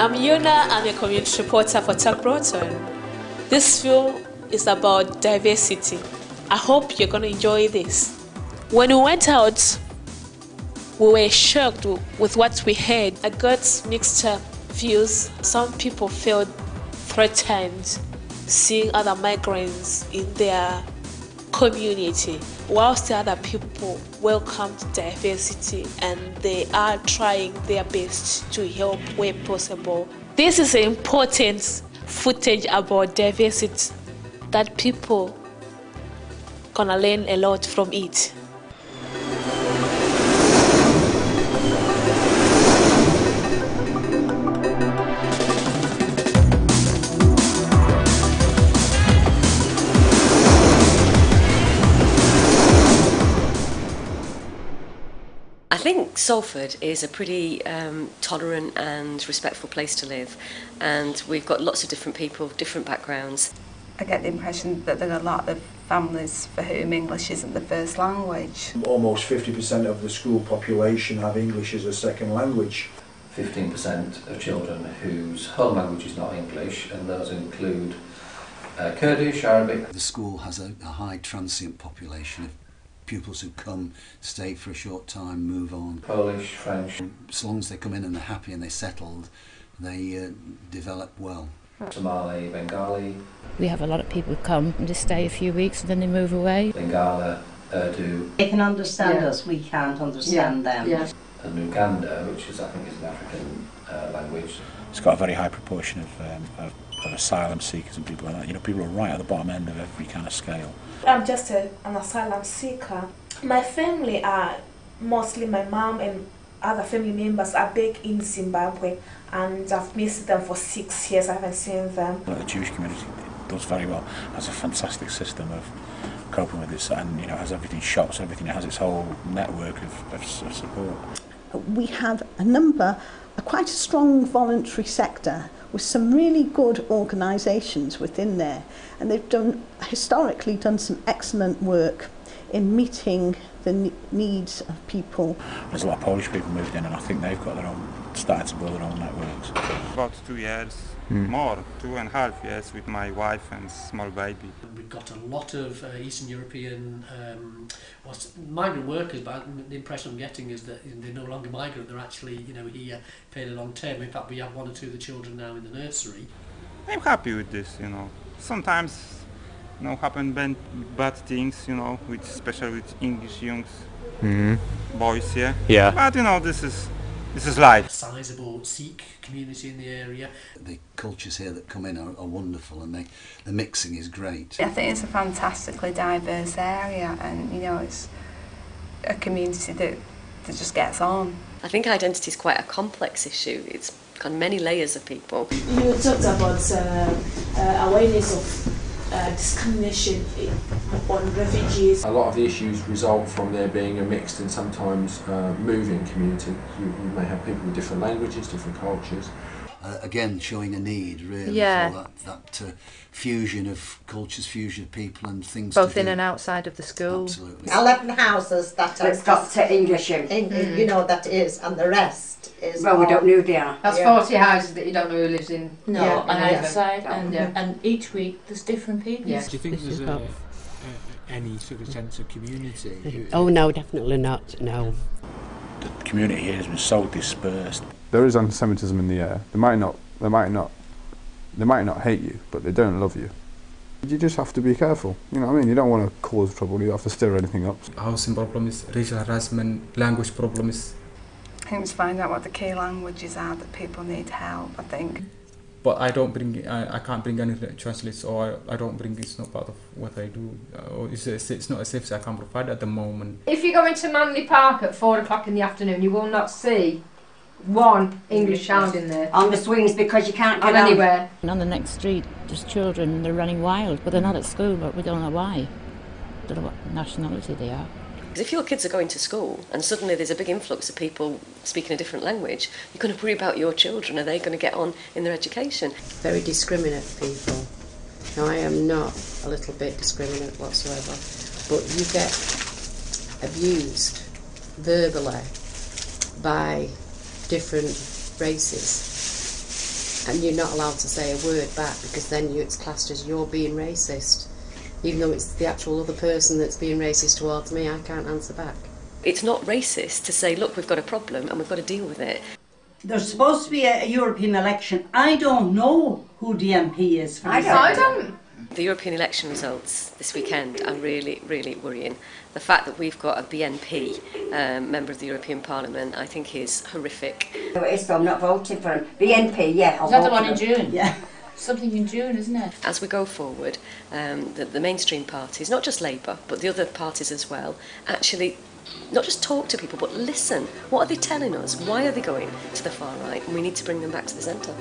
I'm Yuna, I'm a community reporter for Broughton. This film is about diversity. I hope you're going to enjoy this. When we went out, we were shocked with what we heard. I got mixed views. Some people felt threatened seeing other migrants in their community, whilst the other people welcomed diversity and they are trying their best to help where possible. This is important footage about diversity that people gonna learn a lot from it. I think Salford is a pretty tolerant and respectful place to live, and we've got lots of different people, different backgrounds. I get the impression that there are a lot of families for whom English isn't the first language. Almost 50% of the school population have English as a second language. 15% of children whose home language is not English, and those include Kurdish, Arabic. The school has a high transient population of pupils who come, stay for a short time, move on. Polish, French. As long as they come in and they're happy and they're settled, they develop well. Somali, Bengali. We have a lot of people who come and just stay a few weeks and then they move away. Bengala, Urdu. They can understand us, we can't understand them. Yeah. And Uganda, which is, I think, is an African language. It's got a very high proportion of asylum seekers and people like that. You know, people are right at the bottom end of every kind of scale. I'm just an asylum seeker. My family are mostly my mom and other family members are back in Zimbabwe, and I've missed them for 6 years. I haven't seen them. The Jewish community does very well, has a fantastic system of coping with this, and has everything, shops, everything. It has its whole network of support. We have quite a strong voluntary sector with some really good organisations within there, and they've historically done some excellent work in meeting the needs of people. There's a lot of Polish people moved in, and I think they've got started to build their own networks. About 2 years, more, 2.5 years with my wife and small baby. We've got a lot of Eastern European migrant workers, but the impression I'm getting is that they're no longer migrant, they're actually here paid a long term. In fact, we have 1 or 2 of the children now in the nursery. I'm happy with this, Sometimes happen bad things, especially with English young boys, yeah. But this is life. A sizable Sikh community in the area. The cultures here that come in are wonderful, and the mixing is great. I think it's a fantastically diverse area, and it's a community that just gets on. I think identity is quite a complex issue. It's got many layers of people. You talked about awareness of discrimination on refugees. A lot of the issues result from there being a mixed and sometimes moving community. You may have people with different languages, different cultures. Again, showing a need really for that fusion of cultures, fusion of people and things. Both in and outside of the school. Absolutely. 11 houses that it's got to English in. That is, and the rest is. Well, we don't know who they are. That's 40 houses that you don't know who lives in. No, on either side, and each week there's different people. Yeah. Do you think there's any sort of sense of community? Oh no, definitely not. No. The community here has been so dispersed. There is anti-Semitism in the air. They might not hate you, but they don't love you. You just have to be careful. You know what I mean? You don't want to cause trouble. You don't have to stir anything up. Housing problem is racial harassment. Language problem is. I think it's find out what the key languages are that people need help. I think. But I don't bring. I can't bring any translates, or I don't bring. It's not part of what I do. Or it's not a service I can provide at the moment. If you go into Manley Park at 4 o'clock in the afternoon, you will not see one English child in there. On the swings, because you can't get anywhere. And on the next street, there's children, they're running wild, but they're not at school, but we don't know why. Don't know what nationality they are. Because if your kids are going to school and suddenly there's a big influx of people speaking a different language, you're going to worry about your children. Are they going to get on in their education? Very discriminate people. Now, I am not a little bit discriminate whatsoever, but you get abused verbally by different races, and you're not allowed to say a word back, because then it's classed as you're being racist. Even though it's the actual other person that's being racist towards me, I can't answer back. It's not racist to say, look, we've got a problem and we've got to deal with it. There's supposed to be a European election. I don't know who the MP is. I don't. The European election results this weekend are really, really worrying. The fact that we've got a BNP member of the European Parliament, I think, is horrific. So I'm not voting for him. BNP, yeah. Is that the one in June? Yeah. Something in June, isn't it? As we go forward, the mainstream parties, not just Labour, but the other parties as well, actually not just talk to people, but listen. What are they telling us? Why are they going to the far right? And we need to bring them back to the centre.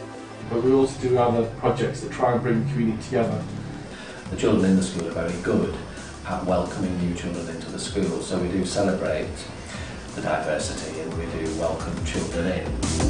But we also do other projects that try and bring the community together. The children in the school are very good at welcoming new children into the school, so we do celebrate the diversity and we do welcome children in.